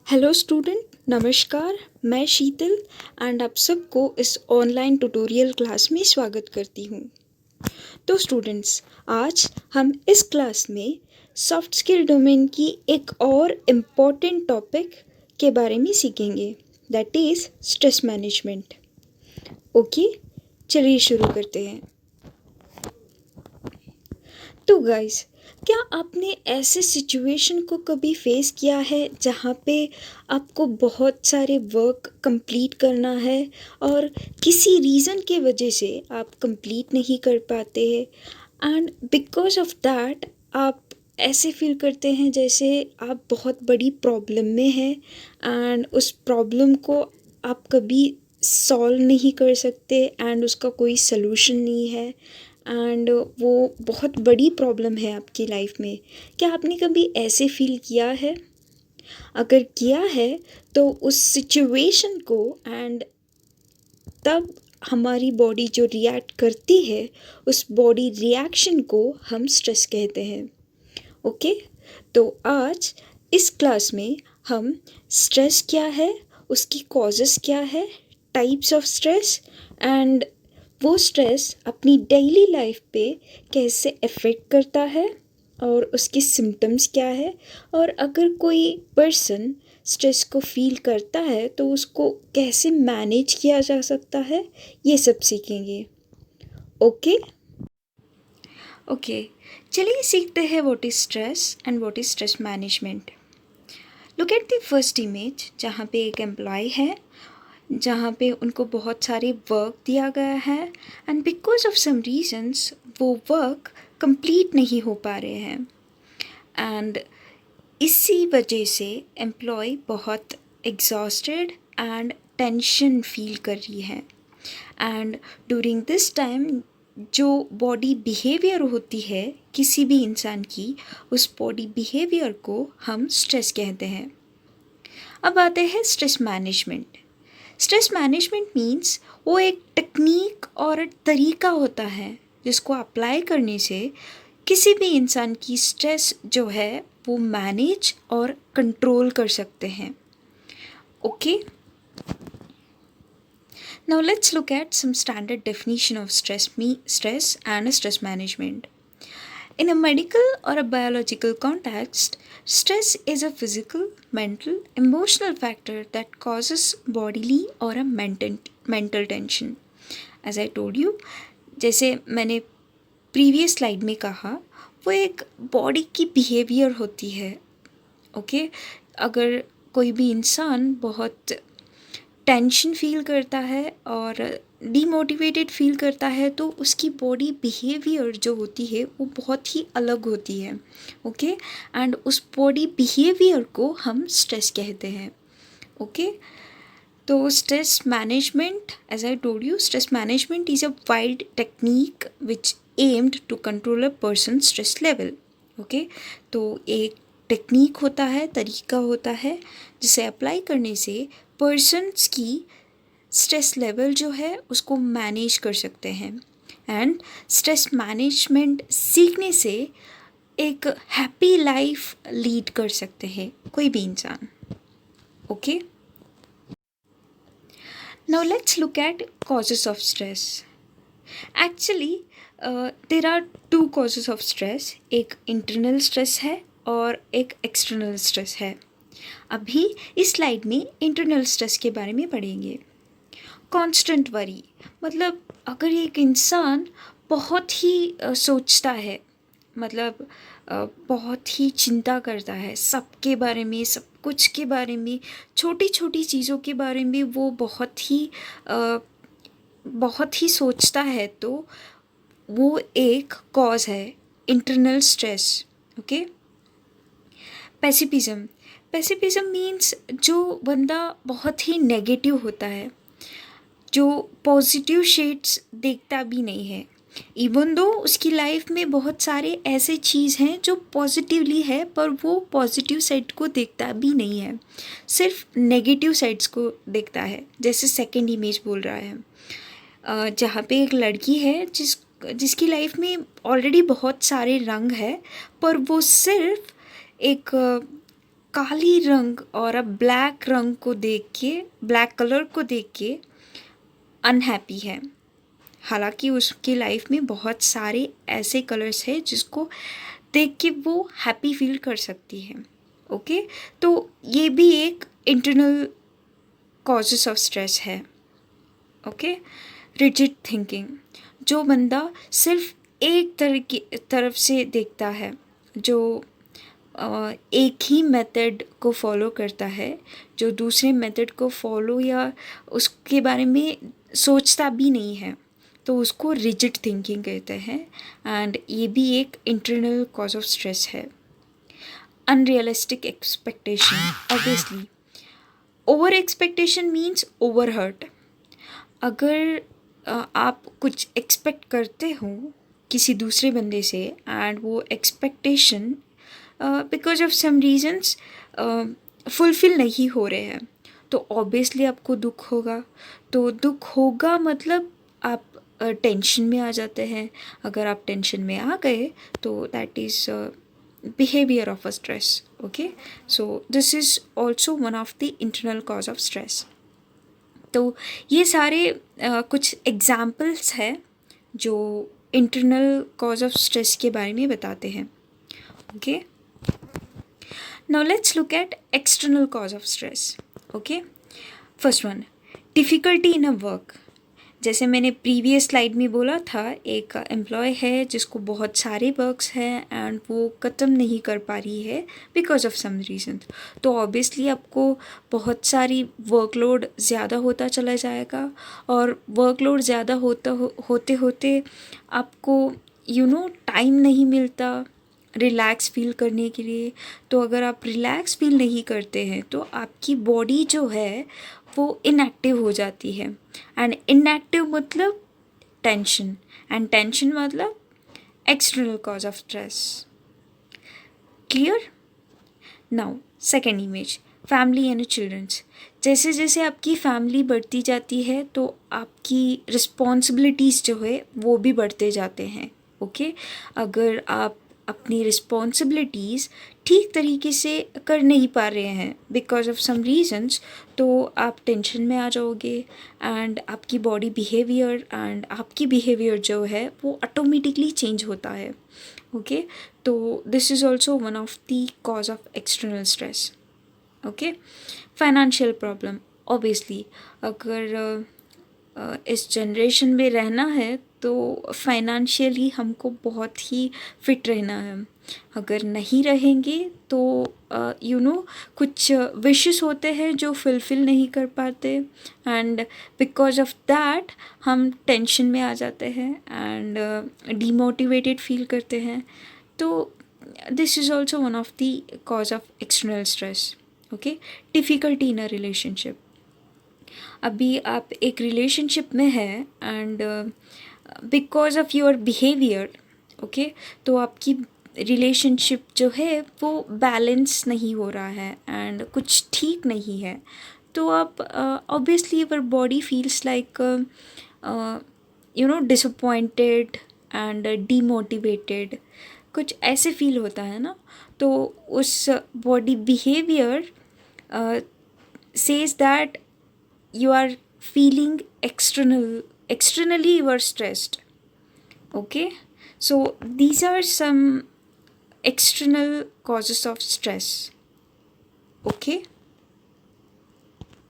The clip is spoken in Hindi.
हेलो स्टूडेंट, नमस्कार। मैं शीतल एंड आप सबको इस ऑनलाइन ट्यूटोरियल क्लास में स्वागत करती हूँ। तो स्टूडेंट्स, आज हम इस क्लास में सॉफ्ट स्किल डोमेन की एक और इम्पॉर्टेंट टॉपिक के बारे में सीखेंगे, that is stress management. Okay, चलिए शुरू करते हैं। तो गाइस, क्या आपने ऐसे सिचुएशन को कभी फेस किया है जहाँ पे आपको बहुत सारे वर्क कंप्लीट करना है और किसी रीज़न के वजह से आप कंप्लीट नहीं कर पाते हैं एंड बिकॉज ऑफ दैट आप ऐसे फील करते हैं जैसे आप बहुत बड़ी प्रॉब्लम में हैं एंड उस प्रॉब्लम को आप कभी सॉल्व नहीं कर सकते एंड उसका कोई सलूशन नहीं है एंड वो बहुत बड़ी प्रॉब्लम है आपकी लाइफ में। क्या आपने कभी ऐसे फील किया है? अगर किया है तो उस सिचुएशन को एंड तब हमारी बॉडी जो रिएक्ट करती है उस बॉडी रिएक्शन को हम स्ट्रेस कहते हैं। ओके, तो आज इस क्लास में हम स्ट्रेस क्या है, उसकी कॉजेस क्या है, टाइप्स ऑफ स्ट्रेस एंड वो स्ट्रेस अपनी डेली लाइफ पे कैसे अफेक्ट करता है और उसके सिम्टम्स क्या है, और अगर कोई पर्सन स्ट्रेस को फील करता है तो उसको कैसे मैनेज किया जा सकता है, ये सब सीखेंगे। ओके ओके, चलिए सीखते हैं what is stress and what is stress management. Look at the first image, जहाँ पे एक एम्प्लॉय है, जहाँ पे उनको बहुत सारे वर्क दिया गया है and because of some reasons वो वर्क कंप्लीट नहीं हो पा रहे हैं एंड इसी वजह से एम्प्लॉय बहुत एग्जॉस्टेड एंड टेंशन फील कर रही है एंड ड्यूरिंग दिस टाइम जो बॉडी बिहेवियर होती है किसी भी इंसान की, उस बॉडी बिहेवियर को हम स्ट्रेस कहते हैं। अब आते हैं stress management. Stress management means वो एक टेक्निक और तरीका होता है जिसको अप्लाई करने से किसी भी इंसान की स्ट्रेस जो है वो मैनेज और कंट्रोल कर सकते हैं। Okay, now let's look at some standard definition of stress and stress management. In a medical or a biological context, stress is a physical, mental, emotional factor that causes bodily or a mental tension. As I told you, जैसे मैंने प्रीवियस स्लाइड में कहा, वो एक बॉडी की बिहेवियर होती है। ओके, अगर कोई भी इंसान बहुत टेंशन फील करता है और डीमोटिवेटेड फील करता है तो उसकी बॉडी बिहेवियर जो होती है वो बहुत ही अलग होती है। ओके, एंड उस बॉडी बिहेवियर को हम स्ट्रेस कहते हैं। ओके, तो stress management, as I told you, stress management is a wide technique which aimed to control a person stress level. Okay, तो एक टेक्निक होता है, तरीका होता है जिसे अप्लाई करने से पर्सन्स की स्ट्रेस लेवल जो है उसको मैनेज कर सकते हैं एंड स्ट्रेस मैनेजमेंट सीखने से एक हैप्पी लाइफ लीड कर सकते हैं कोई भी इंसान। Okay, now let's look at causes of stress. Actually there are two causes of stress, एक इंटरनल स्ट्रेस है और एक एक्सटर्नल स्ट्रेस है। अभी इस स्लाइड में इंटरनल स्ट्रेस के बारे में पढ़ेंगे। कांस्टेंट वरी, मतलब अगर एक इंसान बहुत ही सोचता है, मतलब बहुत ही चिंता करता है सबके बारे में, सब कुछ के बारे में, छोटी छोटी चीज़ों के बारे में वो बहुत ही सोचता है, तो वो एक कॉज है इंटरनल स्ट्रेस। ओके, पैसिफिज्म मीन्स जो बंदा बहुत ही नेगेटिव होता है, जो पॉजिटिव शेड्स देखता भी नहीं है, इवन दो उसकी लाइफ में बहुत सारे ऐसे चीज़ हैं जो पॉजिटिवली है पर वो पॉजिटिव साइड को देखता भी नहीं है, सिर्फ नेगेटिव साइड्स को देखता है। जैसे सेकंड इमेज बोल रहा है, जहाँ पे एक लड़की है जिसकी लाइफ में ऑलरेडी बहुत सारे रंग है पर वो सिर्फ एक काली रंग और अब ब्लैक रंग को देख के, ब्लैक कलर को देख के अनहैप्पी है, हालांकि उसकी लाइफ में बहुत सारे ऐसे कलर्स हैं जिसको देख के वो हैप्पी फील कर सकती है। ओके, तो ये भी एक इंटरनल कॉजेस ऑफ स्ट्रेस है। ओके, रिजिड थिंकिंग, जो बंदा सिर्फ एक तरफ से देखता है, जो एक ही मेथड को फॉलो करता है, जो दूसरे मेथड को फॉलो या उसके बारे में सोचता भी नहीं है, तो उसको रिजिड थिंकिंग कहते हैं। एंड ये भी एक इंटरनल कॉज ऑफ स्ट्रेस है। Unrealistic expectation, obviously over expectation means over hurt. अगर आप कुछ एक्सपेक्ट करते हो किसी दूसरे बंदे से एंड वो expectation because of some reasons fulfil नहीं हो रहे हैं, तो ऑब्वियसली आपको दुख होगा। तो दुख होगा मतलब आप टेंशन में आ जाते हैं। अगर आप टेंशन में आ गए तो that is behavior of a stress. Okay, so this is also one of the internal cause of stress. तो ये सारे कुछ एग्जाम्पल्स हैं जो इंटरनल कॉज ऑफ स्ट्रेस के बारे में बताते हैं। Okay, now let's look eight external cause of stress. Okay, first one, difficulty in a work. जैसे मैंने प्रीवियस स्लाइड में बोला था, एक एम्प्लॉय है जिसको बहुत सारे वर्क्स हैं एंड वो ख़त्म नहीं कर पा रही है बिकॉज ऑफ सम रीज़न। तो ऑब्वियसली आपको बहुत सारी वर्कलोड ज़्यादा होता चला जाएगा, और वर्कलोड ज़्यादा होते होते आपको टाइम नहीं मिलता रिलैक्स फील करने के लिए। तो अगर आप रिलैक्स फील नहीं करते हैं तो आपकी बॉडी जो है वो इनएक्टिव हो जाती है, एंड इनएक्टिव मतलब टेंशन, एंड टेंशन मतलब external cause of stress. Clear? Now second image, family and childrens. जैसे जैसे आपकी फैमिली बढ़ती जाती है तो आपकी रिस्पॉन्सिबिलिटीज़ जो है वो भी बढ़ते जाते हैं। ओके, अगर आप अपनी रिस्पॉन्सिबिलिटीज़ ठीक तरीके से कर नहीं पा रहे हैं बिकॉज ऑफ सम रीजंस, तो आप टेंशन में आ जाओगे एंड आपकी बॉडी बिहेवियर एंड आपकी बिहेवियर जो है वो ऑटोमेटिकली चेंज होता है। ओके, तो this is also one of the cause of external stress. Okay, financial problem, obviously अगर इस जनरेशन में रहना है तो फाइनेंशियली हमको बहुत ही फिट रहना है। अगर नहीं रहेंगे तो कुछ विशेस होते हैं जो फुलफ़िल नहीं कर पाते, एंड बिकॉज ऑफ दैट हम टेंशन में आ जाते हैं एंड डीमोटिवेटेड फील करते हैं। तो this is also one of the cause of external stress. Okay, difficulty in a relationship. अभी आप एक रिलेशनशिप में हैं and because of your behaviour, okay, तो आपकी रिलेशनशिप जो है वो बैलेंस नहीं हो रहा है एंड कुछ ठीक नहीं है। तो आप obviously your body feels like disappointed and demotivated, कुछ ऐसे फील होता है ना। तो उस body behaviour says that you are feeling externally you are stressed. Okay, so these are some external causes of stress. Okay.